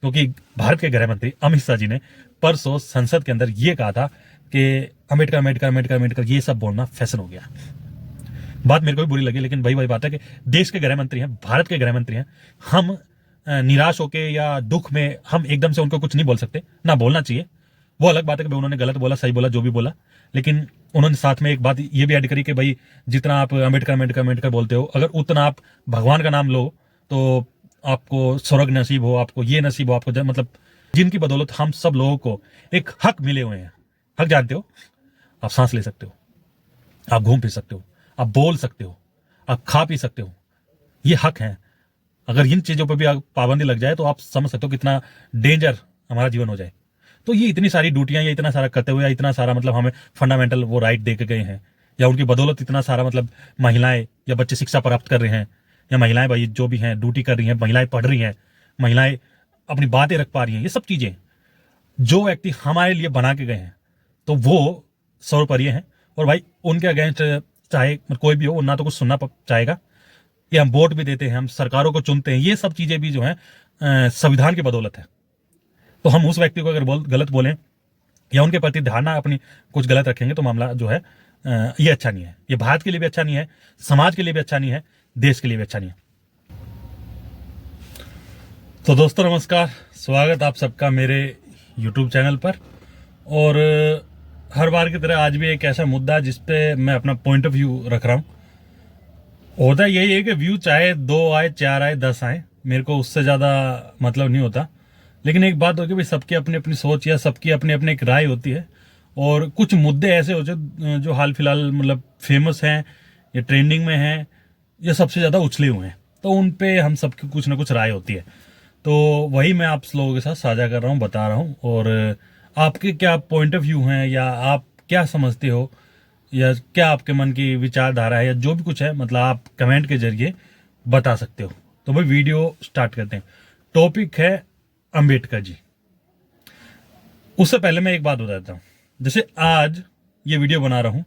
क्योंकि भारत के गृह मंत्री अमित शाह जी ने परसों संसद के अंदर ये कहा था कि अम्बेडकर अम्बेडकर अम्बेडकर अम्बेडकर ये सब बोलना फैशन हो गया। बात मेरे को भी बुरी लगी, लेकिन वही बात है कि देश के गृह मंत्री हैं, भारत के गृह मंत्री हैं। हम निराश होके या दुख में हम एकदम से उनको कुछ नहीं बोल सकते, ना बोलना चाहिए। वो अलग बात है कि भाई उन्होंने गलत बोला, सही बोला, जो भी बोला, लेकिन उन्होंने साथ में एक बात ये भी ऐड करी कि भाई जितना आप अम्बेडकर अम्बेडकर अम्बेडकर बोलते हो, अगर उतना आप भगवान का नाम लो तो आपको स्वर्ग नसीब हो, आपको ये नसीब हो, आपको मतलब जिनकी बदौलत हम सब लोगों को एक हक मिले हुए हैं। हक जानते हो? आप सांस ले सकते हो, आप घूम फिर सकते हो, आप बोल सकते हो, आप खा पी सकते हो, ये हक है। अगर इन चीजों पर भी पाबंदी लग जाए तो आप समझ सकते हो कितना डेंजर हमारा जीवन हो जाए। तो ये इतनी सारी ड्यूटियां या इतना सारा करते हुए या इतना सारा मतलब हमें फंडामेंटल वो राइट दे के गए हैं, या उनकी बदौलत इतना सारा मतलब महिलाएं या बच्चे शिक्षा प्राप्त कर रहे हैं, या महिलाएं भाई जो भी हैं ड्यूटी कर रही हैं, महिलाएं पढ़ रही हैं, महिलाएं अपनी बातें रख पा रही हैं, ये सब चीजें जो व्यक्ति हमारे लिए बना के गए हैं तो वो सर्वोपरि हैं। और भाई उनके अगेंस्ट चाहे कोई भी हो, ना तो कुछ सुनना चाहेगा। ये हम वोट भी देते हैं, हम सरकारों को चुनते हैं, ये सब चीजें भी जो है संविधान की बदौलत है। तो हम उस व्यक्ति को अगर गलत बोलें या उनके प्रति धारणा अपनी कुछ गलत रखेंगे तो मामला जो है ये अच्छा नहीं है। ये भारत के लिए भी अच्छा नहीं है, समाज के लिए भी अच्छा नहीं है, देश के लिए भी अच्छा नहीं है। तो दोस्तों नमस्कार, स्वागत आप सबका मेरे YouTube चैनल पर। और हर बार की तरह आज भी एक ऐसा मुद्दा जिसपे मैं अपना पॉइंट ऑफ व्यू रख रहा हूँ। होता यही है कि व्यू चाहे 2 आए, 4 आए, 10 आए, मेरे को उससे ज़्यादा मतलब नहीं होता। लेकिन एक बात होगी भाई, सबकी अपनी अपनी सोच या सबकी अपनी अपनी एक राय होती है। और कुछ मुद्दे ऐसे हो जो हाल फिलहाल मतलब फेमस हैं या ट्रेंडिंग में हैं या सबसे ज़्यादा उछले हुए हैं, तो उन पे हम सबकी कुछ ना कुछ राय होती है। तो वही मैं आप लोगों के साथ साझा कर रहा हूँ, बता रहा हूँ। और आपके क्या पॉइंट ऑफ व्यू हैं या आप क्या समझते हो या क्या आपके मन की विचारधारा है या जो भी कुछ है, मतलब आप कमेंट के जरिए बता सकते हो। तो भाई वीडियो स्टार्ट करते हैं। टॉपिक है अंबेडकर जी। उससे पहले मैं एक बात बता देता हूँ। जैसे आज ये वीडियो बना रहा हूँ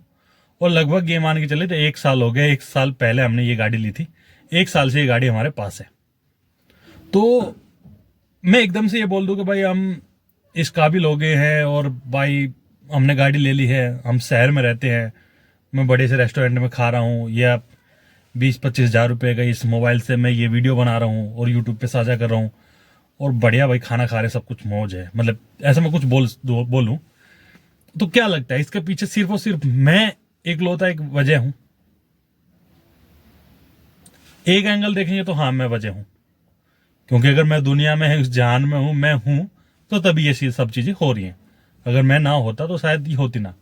और लगभग ये मान के चले तो 1 साल हो गया। 1 साल पहले हमने ये गाड़ी ली थी, 1 साल से ये गाड़ी हमारे पास है। तो मैं एकदम से ये बोल दूं कि भाई हम इस काबिल हो गए हैं और भाई हमने गाड़ी ले ली है, हम शहर में रहते हैं, मैं बड़े से रेस्टोरेंट में खा रहा हूँ, या 20-25 हज़ार रुपये का इस मोबाइल से मैं ये वीडियो बना रहा हूँ और यूट्यूब पे साझा कर रहा हूँ और बढ़िया भाई खाना खा रहे, सब कुछ मौज है, मतलब ऐसा मैं कुछ बोलूं तो क्या लगता है इसके पीछे सिर्फ और सिर्फ मैं इकलौता एक वजह हूं? एक एंगल देखेंगे तो हाँ मैं वजह हूं, क्योंकि अगर मैं दुनिया में इस जहान में हूं, मैं हूं, तो तभी ये सब चीजें हो रही हैं। अगर मैं ना होता तो शायद ये होती ना।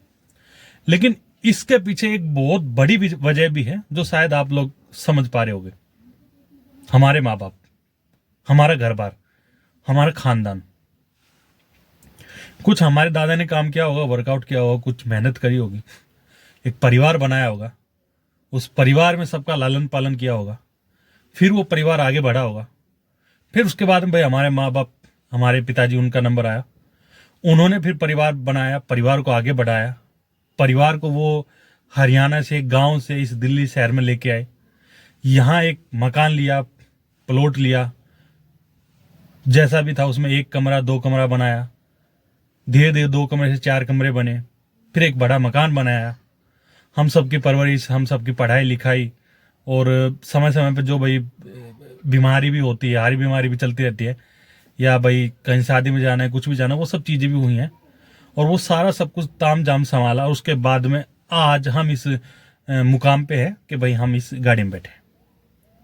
लेकिन इसके पीछे एक बहुत बड़ी वजह भी है जो शायद आप लोग समझ पा रहे होंगे। हमारे माँ बाप, हमारा घर बार, हमारा खानदान। कुछ हमारे दादा ने काम किया होगा, वर्कआउट किया होगा, कुछ मेहनत करी होगी, एक परिवार बनाया होगा, उस परिवार में सबका लालन पालन किया होगा, फिर वो परिवार आगे बढ़ा होगा। फिर उसके बाद में भाई हमारे माँ बाप, हमारे पिताजी, उनका नंबर आया, उन्होंने फिर परिवार बनाया, परिवार को आगे बढ़ाया, परिवार को वो हरियाणा से, गांव से इस दिल्ली शहर में लेके आए, यहाँ एक मकान लिया, प्लॉट लिया, जैसा भी था उसमें 1 कमरा 2 कमरा बनाया, धीरे धीरे 2 कमरे से 4 कमरे बने, फिर एक बड़ा मकान बनाया। हम सबकी परवरिश, हम सबकी पढ़ाई लिखाई, और समय समय पे जो भाई बीमारी भी होती है, हारी बीमारी भी चलती रहती है, या भाई कहीं शादी में जाना है, कुछ भी जाना है, वो सब चीज़ें भी हुई हैं। और वो सारा सब कुछ ताम झाम संभाला, और उसके बाद में आज हम इस मुकाम पे है कि भाई हम इस गाड़ी में बैठे।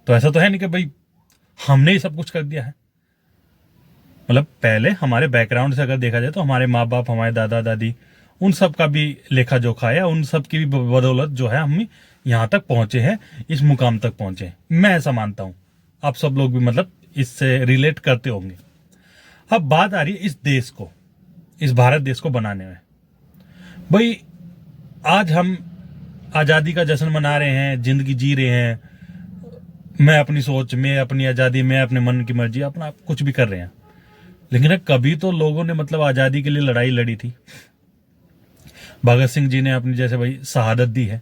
तो ऐसा तो है नहीं कि भाई हमने ही सब कुछ कर दिया है। मतलब पहले हमारे बैकग्राउंड से अगर देखा जाए तो हमारे माँ बाप, हमारे दादा दादी, उन सब का भी लेखा जोखा है, उन सब की भी बदौलत जो है हम यहाँ तक पहुंचे हैं, इस मुकाम तक पहुंचे हैं। मैं ऐसा मानता हूँ, आप सब लोग भी मतलब इससे रिलेट करते होंगे। अब बात आ रही है इस देश को, इस भारत देश को बनाने में। भाई आज हम आज़ादी का जश्न मना रहे हैं, जिंदगी जी रहे हैं, मैं अपनी सोच, मैं अपनी आज़ादी, मैं अपने मन की मर्जी, अपना कुछ भी कर रहे हैं। लेकिन कभी तो लोगों ने मतलब आज़ादी के लिए लड़ाई लड़ी थी। भगत सिंह जी ने अपनी जैसे भाई शहादत दी है,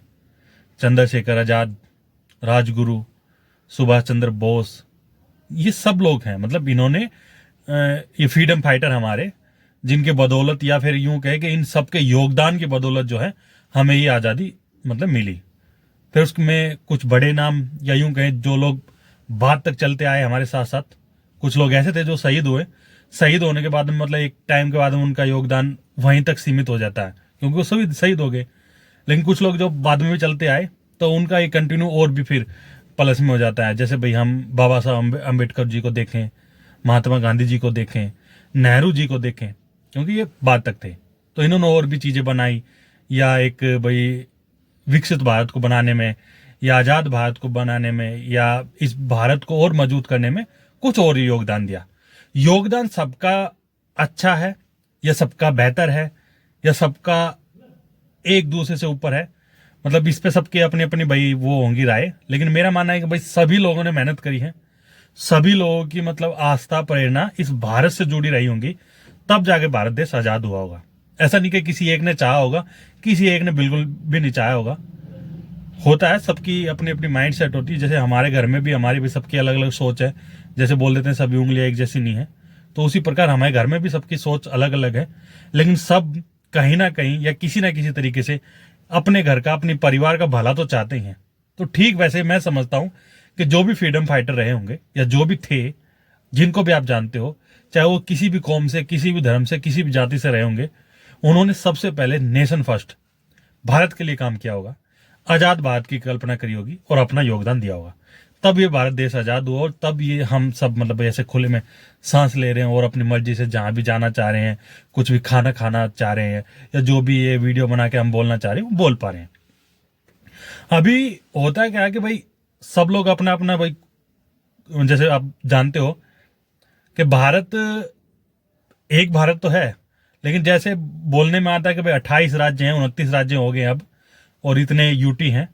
चंद्रशेखर आजाद, राजगुरु, सुभाष चंद्र बोस, ये सब लोग हैं, मतलब इन्होंने ये फ्रीडम फाइटर हमारे, जिनके बदौलत या फिर यूं कहे कि इन सबके योगदान की बदौलत जो है हमें ये आज़ादी मतलब मिली। फिर उसमें कुछ बड़े नाम या यूं कहें जो लोग बाद तक चलते आए हमारे साथ साथ, कुछ लोग ऐसे थे जो शहीद हुए। शहीद होने के बाद में मतलब एक टाइम के बाद में उनका योगदान वहीं तक सीमित हो जाता है क्योंकि वो सभी शहीद हो गए। लेकिन कुछ लोग जो बाद में भी चलते आए तो उनका एक कंटिन्यू और भी फिर प्लस में हो जाता है। जैसे भाई हम बाबा साहब अम्बेडकर जी को देखें, महात्मा गांधी जी को देखें, नेहरू जी को देखें, क्योंकि ये बाद तक थे तो इन्होंने और भी चीज़ें बनाई, या एक भाई विकसित भारत को बनाने में या आज़ाद भारत को बनाने में या इस भारत को और मजबूत करने में कुछ और योगदान दिया। योगदान सबका अच्छा है या सबका बेहतर है या सबका एक दूसरे से ऊपर है, मतलब इस पे सबके अपनी अपनी भाई वो होंगी राय। लेकिन मेरा मानना है कि भाई सभी लोगों ने मेहनत करी है, सभी लोगों की मतलब आस्था प्रेरणा इस भारत से जुड़ी रही होंगी, तब जाके भारत देश आजाद हुआ होगा। ऐसा नहीं कि किसी एक ने चाहा होगा, किसी एक ने बिल्कुल भी नहीं चाहा होगा। होता है, सबकी अपनी अपनी माइंड सेट होती है। जैसे हमारे घर में भी हमारी भी सबकी अलग अलग सोच है, जैसे बोल देते हैं सभी उंगलियां एक जैसी नहीं है, तो उसी प्रकार हमारे घर में भी सबकी सोच अलग अलग है। लेकिन सब कहीं ना कहीं या किसी ना किसी तरीके से अपने घर का अपने परिवार का भला तो चाहते ही हैं। तो ठीक वैसे मैं समझता हूं कि जो भी फ्रीडम फाइटर रहे होंगे या जो भी थे, जिनको भी आप जानते हो, चाहे वो किसी भी कौम से, किसी भी धर्म से, किसी भी जाति से रहे होंगे, उन्होंने सबसे पहले नेशन फर्स्ट भारत के लिए काम किया होगा, आजाद भारत की कल्पना करी होगी और अपना योगदान दिया होगा। तब ये भारत देश आजाद हुआ और तब ये हम सब मतलब ऐसे खुले में सांस ले रहे हैं और अपनी मर्जी से जहां भी जाना चाह रहे हैं, कुछ भी खाना खाना चाह रहे हैं, या जो भी ये वीडियो बना के हम बोलना चाह रहे हैं वो बोल पा रहे हैं। अभी होता है क्या है कि भाई सब लोग अपना अपना भाई, जैसे आप जानते हो कि भारत एक भारत तो है, लेकिन जैसे बोलने में आता है कि भाई 28 राज्य हैं, 29 राज्य हो गए अब और इतने यूटी हैं,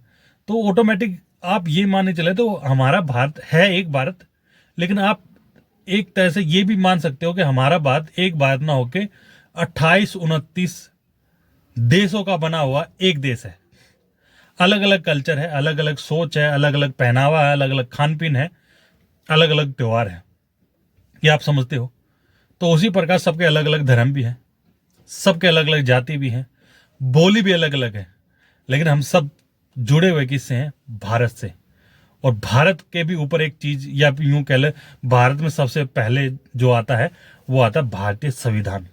तो ऑटोमेटिक आप ये मानने चले तो हमारा भारत है एक भारत। लेकिन आप एक तरह से ये भी मान सकते हो कि हमारा भारत एक भारत ना होके 28-29 देशों का बना हुआ एक देश है। अलग अलग कल्चर है, अलग अलग सोच है, अलग अलग पहनावा है, अलग अलग खान पीन है, अलग अलग त्योहार है, ये आप समझते हो। तो उसी प्रकार सबके अलग अलग धर्म भी हैं, सबके अलग अलग जाति भी हैं, बोली भी अलग अलग है, लेकिन हम सब जुड़े हुए किससे हैं? भारत से। और भारत के भी ऊपर एक चीज, या यूं कह ले, भारत में सबसे पहले जो आता है वो आता है भारतीय संविधान।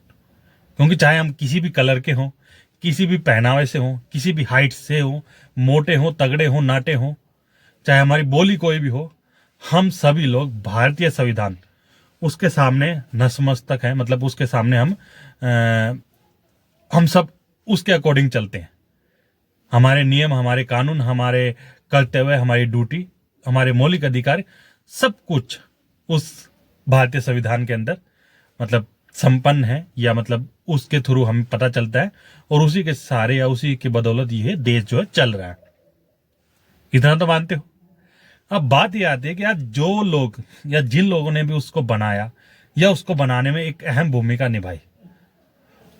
क्योंकि चाहे हम किसी भी कलर के हों, किसी भी पहनावे से हों, किसी भी हाइट से हों, मोटे हों, तगड़े हों, नाटे हों, चाहे हमारी बोली कोई भी हो, हम सभी लोग भारतीय संविधान उसके सामने नतमस्तक है। मतलब उसके सामने हम सब उसके अकॉर्डिंग चलते हैं। हमारे नियम, हमारे कानून, हमारे कर्तव्य, हमारी ड्यूटी, हमारे मौलिक अधिकार, सब कुछ उस भारतीय संविधान के अंदर मतलब संपन्न है, या मतलब उसके थ्रू हमें पता चलता है, और उसी के सहारे या उसी की बदौलत ये देश जो है चल रहा है। इतना तो मानते हो। अब बात ये आती है कि यार जो लोग या जिन लोगों ने भी उसको बनाया या उसको बनाने में एक अहम भूमिका निभाई,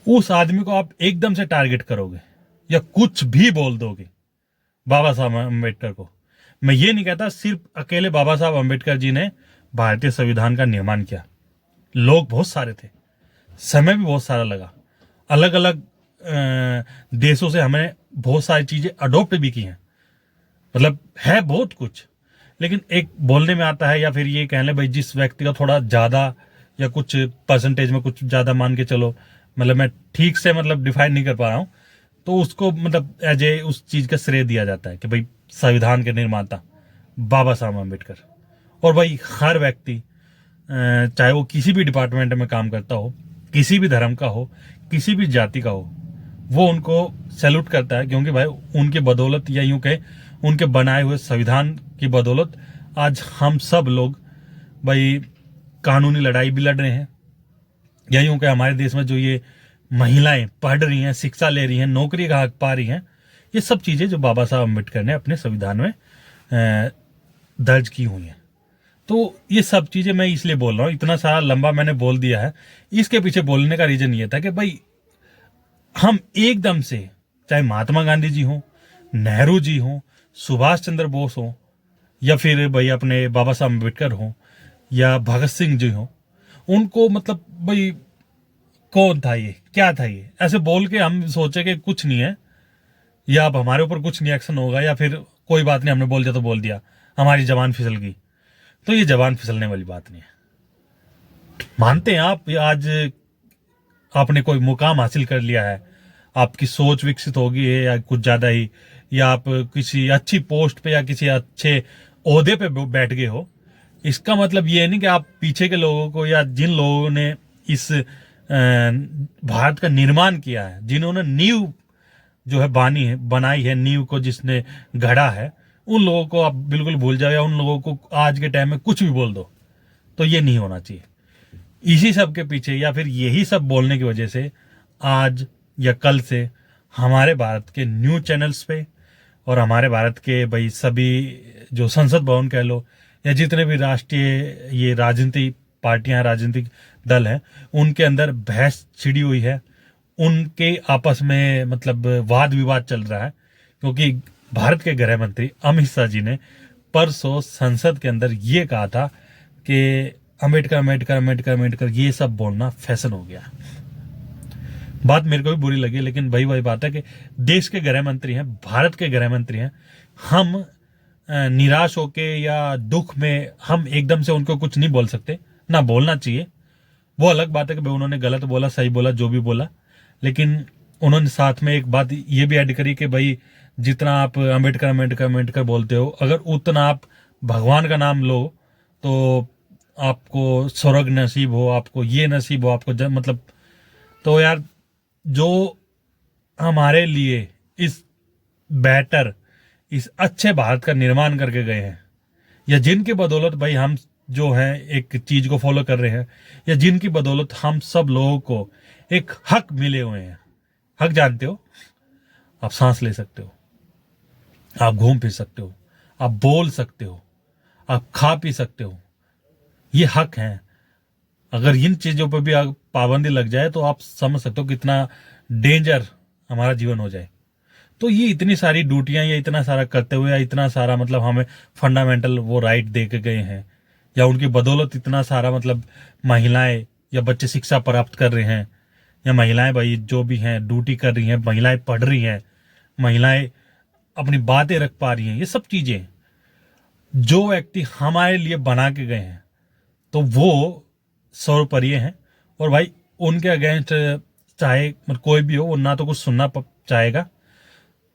उस आदमी को आप एकदम से टारगेट करोगे या कुछ भी बोल दोगे बाबा साहब अम्बेडकर को। मैं ये नहीं कहता सिर्फ अकेले बाबा साहब अम्बेडकर जी ने भारतीय संविधान का निर्माण किया, लोग बहुत सारे थे, समय भी बहुत सारा लगा, अलग अलग देशों से हमें बहुत सारी चीजें अडॉप्ट भी की हैं, मतलब है बहुत कुछ। लेकिन एक बोलने में आता है, या फिर ये कह लें भाई जिस व्यक्ति का थोड़ा ज्यादा या कुछ परसेंटेज में कुछ ज्यादा मान के चलो, मतलब मैं ठीक से मतलब डिफाइन नहीं कर पा रहा हूं, तो उसको मतलब एज ए उस चीज का श्रेय दिया जाता है कि भाई संविधान के निर्माता बाबा साहब अम्बेडकर। और भाई हर व्यक्ति चाहे वो किसी भी डिपार्टमेंट में काम करता हो, किसी भी धर्म का हो, किसी भी जाति का हो, वो उनको सैल्यूट करता है, क्योंकि भाई उनके बदौलत या यूं कहे उनके बनाए हुए संविधान की बदौलत आज हम सब लोग भाई कानूनी लड़ाई भी लड़ रहे हैं, या यूं कहे हमारे देश में जो ये महिलाएं पढ़ रही हैं, शिक्षा ले रही हैं, नौकरी का हक पा रही हैं, ये सब चीजें जो बाबा साहब अम्बेडकर ने अपने संविधान में दर्ज की हुई हैं। तो ये सब चीजें मैं इसलिए बोल रहा हूँ, इतना सारा लंबा मैंने बोल दिया है। इसके पीछे बोलने का रीजन ये था कि भाई हम एकदम से, चाहे महात्मा गांधी जी हों, नेहरू जी हों, सुभाष चंद्र बोस हों, या फिर भाई अपने बाबा साहब अम्बेडकर हों, या भगत सिंह जी हों, उनको मतलब भाई कौन था ये, क्या था ये, ऐसे बोल के हम सोचे कि कुछ नहीं है, या अब हमारे ऊपर कुछ नहीं एक्शन होगा, या फिर कोई बात नहीं, हमने बोल दिया तो बोल दिया, हमारी जबान फिसल गई। तो ये जबान फिसलने वाली बात नहीं है। मानते हैं आप आज आपने कोई मुकाम हासिल कर लिया है, आपकी सोच विकसित होगी है या कुछ ज्यादा ही, या आप किसी अच्छी पोस्ट पे या किसी अच्छे ओहदे पे बैठ गए हो, इसका मतलब ये नहीं कि आप पीछे के लोगों को या जिन लोगों ने इस भारत का निर्माण किया है, जिन्होंने नींव जो है बनाई है, नींव को जिसने गढ़ा है, उन लोगों को आप बिल्कुल भूल जाओ, या उन लोगों को आज के टाइम में कुछ भी बोल दो। तो ये नहीं होना चाहिए। इसी सब के पीछे या फिर यही सब बोलने की वजह से आज या कल से हमारे भारत के न्यूज चैनल्स पे और हमारे भारत के भाई सभी जो संसद भवन कह लो, या जितने भी राष्ट्रीय ये राजनीतिक पार्टियां, राजनीतिक दल हैं, उनके अंदर बहस छिड़ी हुई है। उनके आपस में मतलब वाद विवाद चल रहा है, क्योंकि भारत के गृह मंत्री अमित शाह जी ने परसों संसद के अंदर ये कहा था कि अम्बेडकर अम्बेडकर अम्बेडकर अम्बेडकर ये सब बोलना फैशन हो गया। बात मेरे को भी बुरी लगी, लेकिन वही बात है कि देश के गृह मंत्री हैं, भारत के गृह मंत्री हैं, हम निराश होके या दुख में हम एकदम से उनको कुछ नहीं बोल सकते, ना बोलना चाहिए। वो अलग बात है कि भाई उन्होंने गलत बोला, सही बोला, जो भी बोला, लेकिन उन्होंने साथ में एक बात ये भी ऐड करी कि भाई जितना आप अम्बेडकर अम्बेडकर अम्बेडकर बोलते हो, अगर उतना आप भगवान का नाम लो तो आपको स्वर्ग नसीब हो, आपको ये नसीब हो, आपको मतलब, तो यार जो हमारे लिए इस बेटर, इस अच्छे भारत का निर्माण करके गए हैं, या जिनकी बदौलत भाई हम जो है एक चीज को फॉलो कर रहे हैं, या जिनकी बदौलत हम सब लोगों को एक हक मिले हुए हैं। हक जानते हो? आप सांस ले सकते हो, आप घूम फिर सकते हो, आप बोल सकते हो, आप खा पी सकते हो, ये हक है। अगर इन चीजों पर भी पाबंदी लग जाए तो आप समझ सकते हो कितना डेंजर हमारा जीवन हो जाए। तो ये इतनी सारी ड्यूटियां या इतना सारा करते हुए, या इतना सारा मतलब हमें फंडामेंटल वो राइट दे के गए हैं, या उनकी बदौलत इतना सारा मतलब महिलाएं या बच्चे शिक्षा प्राप्त कर रहे हैं, या महिलाएं भाई जो भी हैं ड्यूटी कर रही हैं, महिलाएं पढ़ रही हैं, महिलाएं अपनी बातें रख पा रही हैं, ये सब चीजें जो व्यक्ति हमारे लिए बना के गए हैं, तो वो सर्वोपरि हैं। और भाई उनके अगेंस्ट चाहे मतलब कोई भी हो, वो ना तो कुछ सुनना चाहेगा।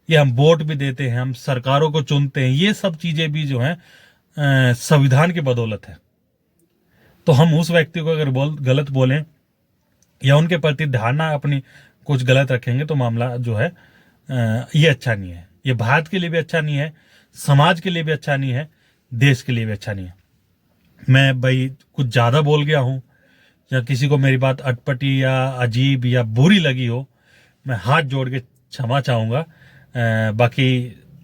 ये हम वोट भी देते हैं, हम सरकारों को चुनते हैं, ये सब चीजें भी जो हैं संविधान की बदौलत है। तो हम उस व्यक्ति को अगर गलत बोलें या उनके प्रति धारणा अपनी कुछ गलत रखेंगे, तो मामला जो है ये अच्छा नहीं है। ये भारत के लिए भी अच्छा नहीं है, समाज के लिए भी अच्छा नहीं है, देश के लिए भी अच्छा नहीं है। मैं भाई कुछ ज्यादा बोल गया हूं, या किसी को मेरी बात अटपटी या अजीब या बुरी लगी हो, मैं हाथ जोड़ के क्षमा चाहूंगा। बाकी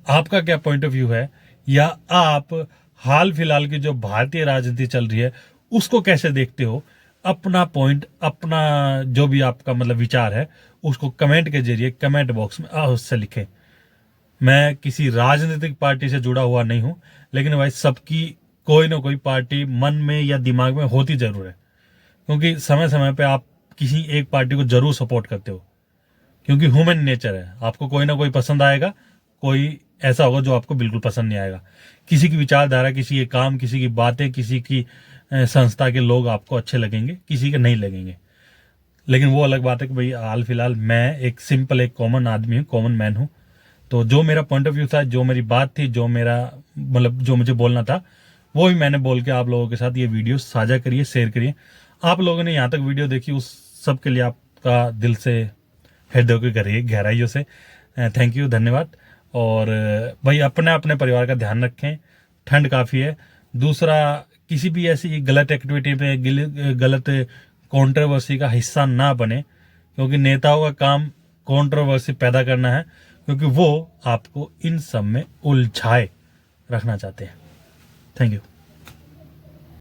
आपका क्या पॉइंट ऑफ व्यू है, या आप हाल फिलहाल की जो भारतीय राजनीति चल रही है उसको कैसे देखते हो? अपना पॉइंट, अपना जो भी आपका मतलब विचार है, उसको कमेंट के जरिए कमेंट बॉक्स में अवश्य लिखें। मैं किसी राजनीतिक पार्टी से जुड़ा हुआ नहीं हूं, लेकिन भाई सबकी कोई ना कोई पार्टी मन में या दिमाग में होती जरूर है, क्योंकि समय समय पे आप किसी एक पार्टी को जरूर सपोर्ट करते हो, क्योंकि ह्यूमन नेचर है। आपको कोई ना कोई पसंद आएगा, कोई ऐसा होगा जो आपको बिल्कुल पसंद नहीं आएगा। किसी की विचारधारा, किसी के काम, किसी की बातें, किसी की संस्था के लोग आपको अच्छे लगेंगे, किसी के नहीं लगेंगे। लेकिन वो अलग बात है कि भाई हाल फिलहाल मैं एक सिंपल, एक कॉमन आदमी हूँ, कॉमन मैन हूँ। तो जो मेरा पॉइंट ऑफ व्यू था, जो मेरी बात थी, जो मेरा मतलब जो मुझे बोलना था, वो भी मैंने बोल के आप लोगों के साथ ये वीडियो साझा करिए, शेयर करिए। आप लोगों ने यहाँ तक वीडियो देखी, उस सब के लिए आपका दिल से, हृदय की गहराइयों से थैंक यू, धन्यवाद। और भाई अपने अपने परिवार का ध्यान रखें, ठंड काफ़ी है। दूसरा, किसी भी ऐसी गलत एक्टिविटी में, गलत कंट्रोवर्सी का हिस्सा ना बने, क्योंकि नेताओं का काम कंट्रोवर्सी पैदा करना है, क्योंकि वो आपको इन सब में उलझाए रखना चाहते हैं। Thank you.